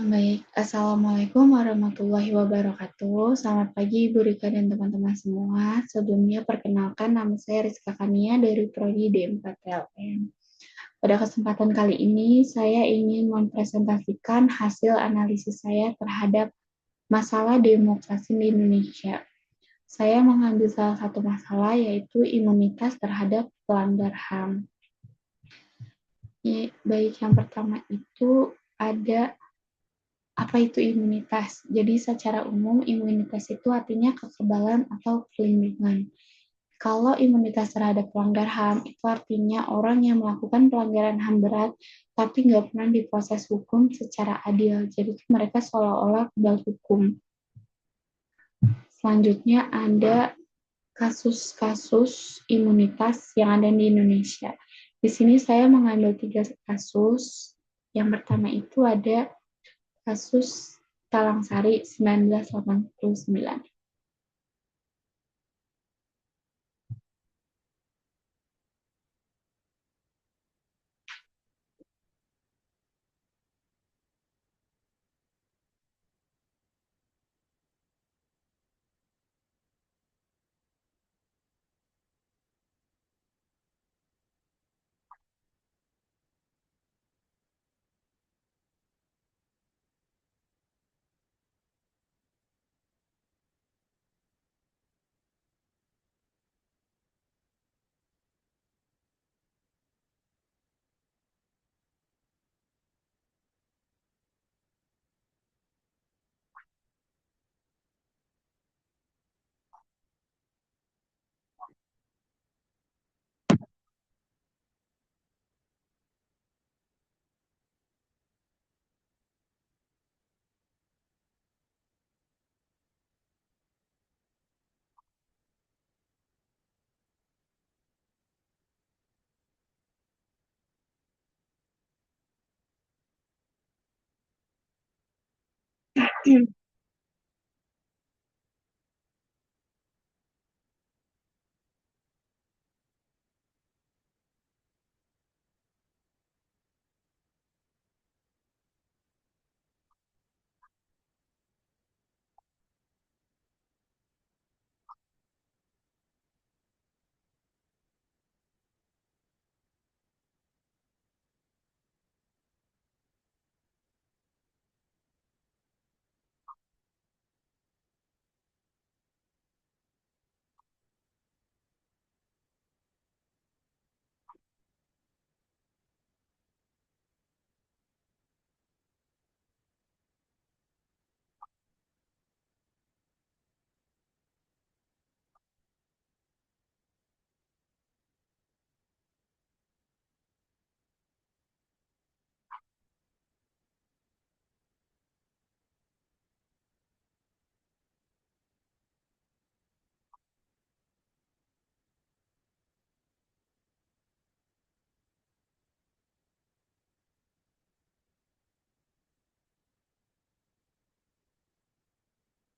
Baik, Assalamualaikum warahmatullahi wabarakatuh. Selamat pagi Ibu Rika dan teman-teman semua. Sebelumnya perkenalkan nama saya Rizka Kania dari Prodi D4 PLN. Pada kesempatan kali ini saya ingin mempresentasikan hasil analisis saya terhadap masalah demokrasi di Indonesia. Saya mengambil salah satu masalah yaitu imunitas terhadap pelanggar HAM. Baik, yang pertama itu ada apa itu imunitas? Jadi secara umum imunitas itu artinya kekebalan atau perlindungan. Kalau imunitas terhadap pelanggar HAM itu artinya orang yang melakukan pelanggaran HAM berat tapi nggak pernah diproses hukum secara adil. Jadi mereka seolah-olah kebal hukum. Selanjutnya ada kasus-kasus imunitas yang ada di Indonesia. Di sini saya mengambil 3 kasus. Yang pertama itu ada kasus Talangsari 1989.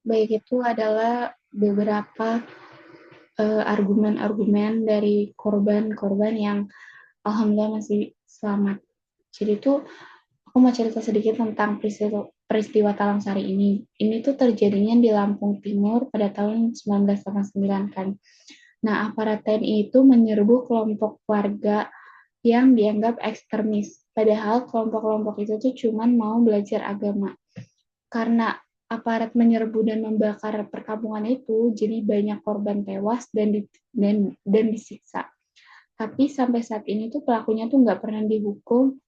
Baik, itu adalah beberapa argumen-argumen dari korban-korban yang alhamdulillah masih selamat. Jadi itu aku mau cerita sedikit tentang peristiwa Talang Sari ini. Ini tuh terjadinya di Lampung Timur pada tahun 1989 kan. Nah, aparat TNI itu menyerbu kelompok warga yang dianggap ekstremis. Padahal kelompok-kelompok itu tuh cuman mau belajar agama. Karena aparat menyerbu dan membakar perkampungan itu, jadi banyak korban tewas dan disiksa. Tapi sampai saat ini tuh pelakunya tuh nggak pernah dihukum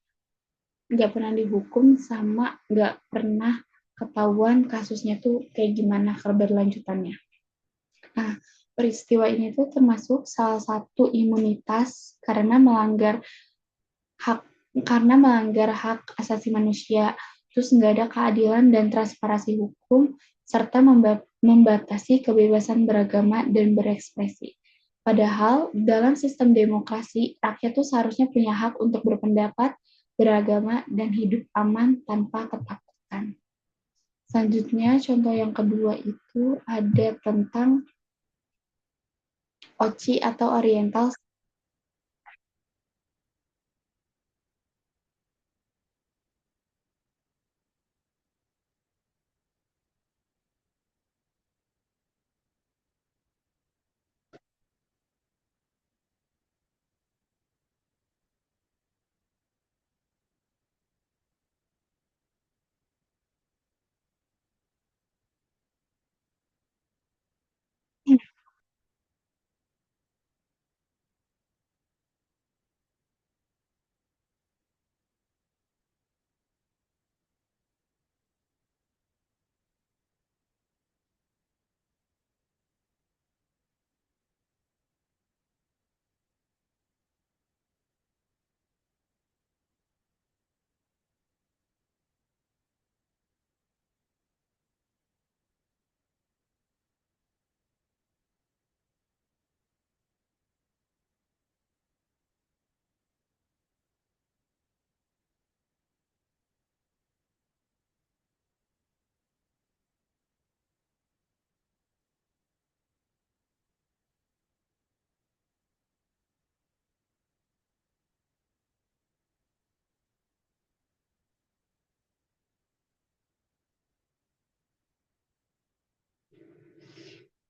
sama nggak pernah ketahuan kasusnya tuh kayak gimana keberlanjutannya. Nah, peristiwa ini tuh termasuk salah satu imunitas hak melanggar hak asasi manusia, terus nggak ada keadilan dan transparansi hukum, serta membatasi kebebasan beragama dan berekspresi. Padahal dalam sistem demokrasi, rakyat tuh seharusnya punya hak untuk berpendapat, beragama, dan hidup aman tanpa ketakutan. Selanjutnya, contoh yang kedua itu ada tentang OCI atau Oriental.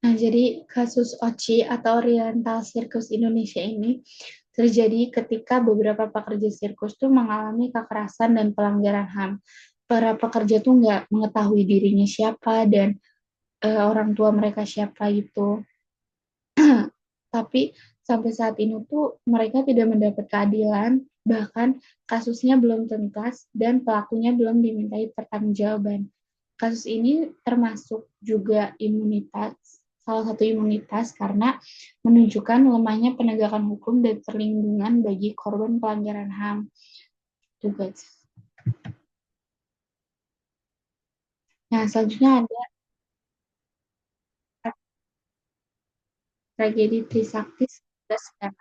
Nah, jadi kasus OCI atau Oriental Circus Indonesia ini terjadi ketika beberapa pekerja sirkus tuh mengalami kekerasan dan pelanggaran HAM. Para pekerja tuh nggak mengetahui dirinya siapa dan orang tua mereka siapa gitu. Tapi sampai saat ini tuh mereka tidak mendapat keadilan, bahkan kasusnya belum tuntas dan pelakunya belum dimintai pertanggungjawaban. Kasus ini termasuk juga imunitas, salah satu imunitas karena menunjukkan lemahnya penegakan hukum dan perlindungan bagi korban pelanggaran HAM. Tuh guys. Nah, selanjutnya ada tragedi Trisakti 1998.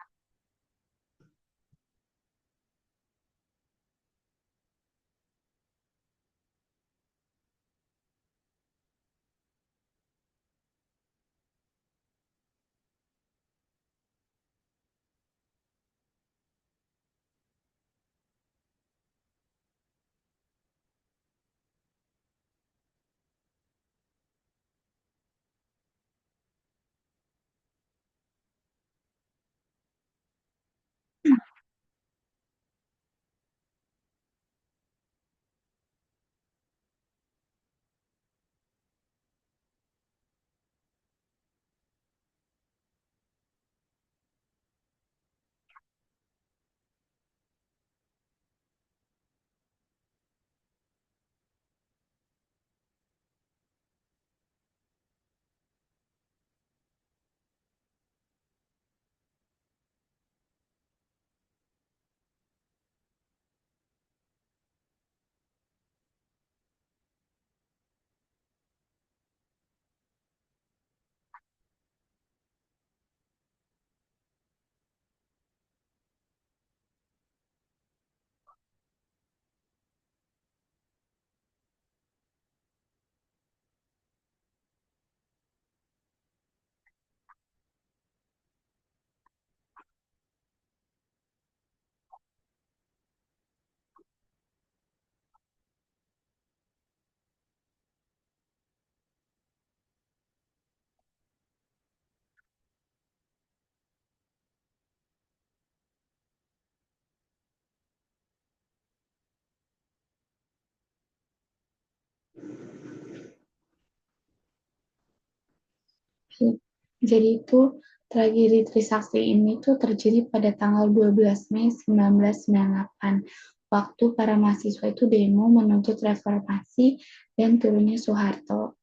Jadi itu tragedi Trisakti ini tuh terjadi pada tanggal 12 Mei 1998. Waktu para mahasiswa itu demo menuntut reformasi dan turunnya Soeharto.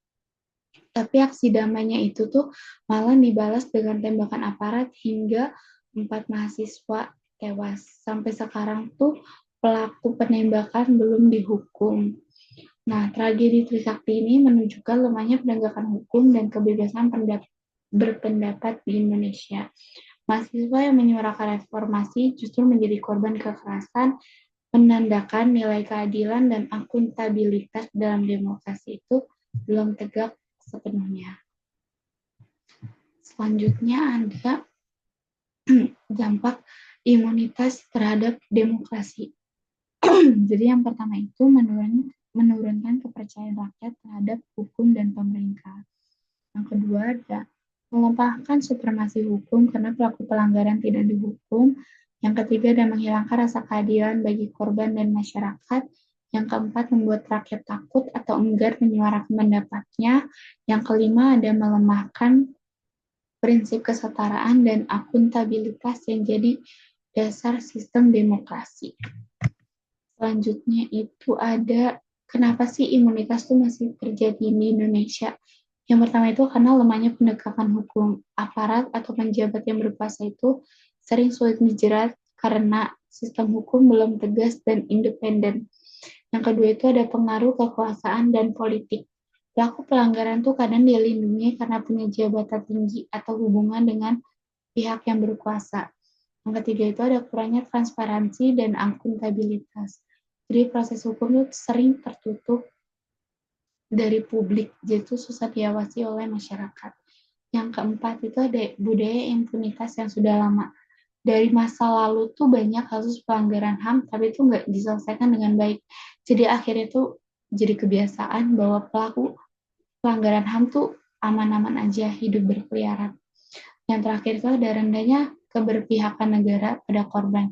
Tapi aksi damainya itu tuh malah dibalas dengan tembakan aparat hingga 4 mahasiswa tewas. Sampai sekarang tuh pelaku penembakan belum dihukum. Nah, tragedi Trisakti ini menunjukkan lemahnya penegakan hukum dan kebebasan berpendapat di Indonesia. Mahasiswa yang menyuarakan reformasi justru menjadi korban kekerasan, menandakan nilai keadilan dan akuntabilitas dalam demokrasi itu belum tegak sepenuhnya. Selanjutnya ada dampak imunitas terhadap demokrasi. Jadi yang pertama itu menurunkan kepercayaan rakyat terhadap hukum dan pemerintah. Yang kedua ada melemahkan supremasi hukum karena pelaku pelanggaran tidak dihukum. Yang ketiga ada menghilangkan rasa keadilan bagi korban dan masyarakat. Yang keempat membuat rakyat takut atau enggan menyuarakan pendapatnya. Yang kelima ada melemahkan prinsip kesetaraan dan akuntabilitas yang jadi dasar sistem demokrasi. Selanjutnya itu ada kenapa sih imunitas itu masih terjadi di Indonesia? Yang pertama itu karena lemahnya penegakan hukum. Aparat atau penjabat yang berkuasa itu sering sulit dijerat karena sistem hukum belum tegas dan independen. Yang kedua itu ada pengaruh kekuasaan dan politik. Pelaku pelanggaran tuh kadang dilindungi karena punya jabatan tinggi atau hubungan dengan pihak yang berkuasa. Yang ketiga itu ada kurangnya transparansi dan akuntabilitas. Jadi proses hukum itu sering tertutup dari publik, jadi itu susah diawasi oleh masyarakat. Yang keempat itu ada budaya impunitas yang sudah lama. Dari masa lalu tuh banyak kasus pelanggaran HAM, tapi itu nggak diselesaikan dengan baik. Jadi akhirnya tuh jadi kebiasaan bahwa pelaku pelanggaran HAM tuh aman-aman aja hidup berkeliaran. Yang terakhir itu ada rendahnya keberpihakan negara pada korban.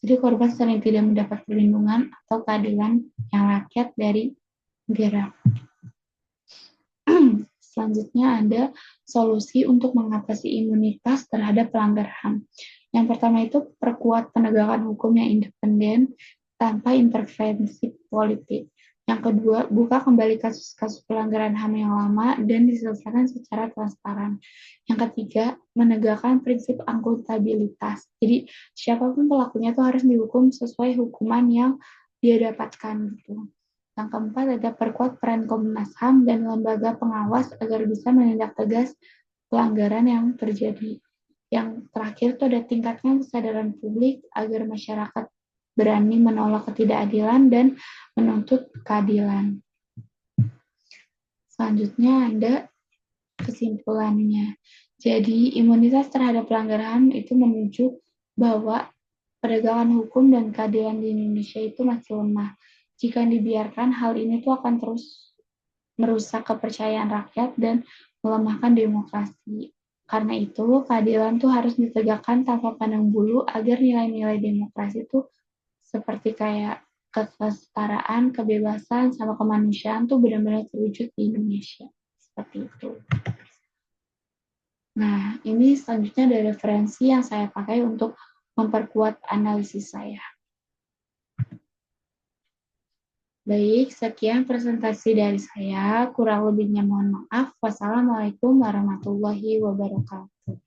Jadi korban sering tidak mendapat perlindungan atau keadilan yang rakyat dari negara. Selanjutnya ada solusi untuk mengatasi imunitas terhadap pelanggar HAM. Yang pertama itu perkuat penegakan hukum yang independen tanpa intervensi politik. Yang kedua, buka kembali kasus-kasus pelanggaran HAM yang lama dan diselesaikan secara transparan. Yang ketiga, menegakkan prinsip akuntabilitas. Jadi, siapapun pelakunya itu harus dihukum sesuai hukuman yang dia dapatkan gitu. Yang keempat ada perkuat peran Komnas HAM dan lembaga pengawas agar bisa menindak tegas pelanggaran yang terjadi. Yang terakhir itu ada tingkatnya kesadaran publik agar masyarakat berani menolak ketidakadilan dan menuntut keadilan. Selanjutnya ada kesimpulannya. Jadi, imunitas terhadap pelanggaran itu menunjuk bahwa penegakan hukum dan keadilan di Indonesia itu masih lemah. Jika dibiarkan, hal ini tuh akan terus merusak kepercayaan rakyat dan melemahkan demokrasi. Karena itu, keadilan tuh harus ditegakkan tanpa pandang bulu agar nilai-nilai demokrasi itu seperti kayak kesetaraan, kebebasan, sama kemanusiaan tuh benar-benar terwujud di Indonesia. Seperti itu. Nah, ini selanjutnya ada referensi yang saya pakai untuk memperkuat analisis saya. Baik, sekian presentasi dari saya. Kurang lebihnya mohon maaf. Wassalamualaikum warahmatullahi wabarakatuh.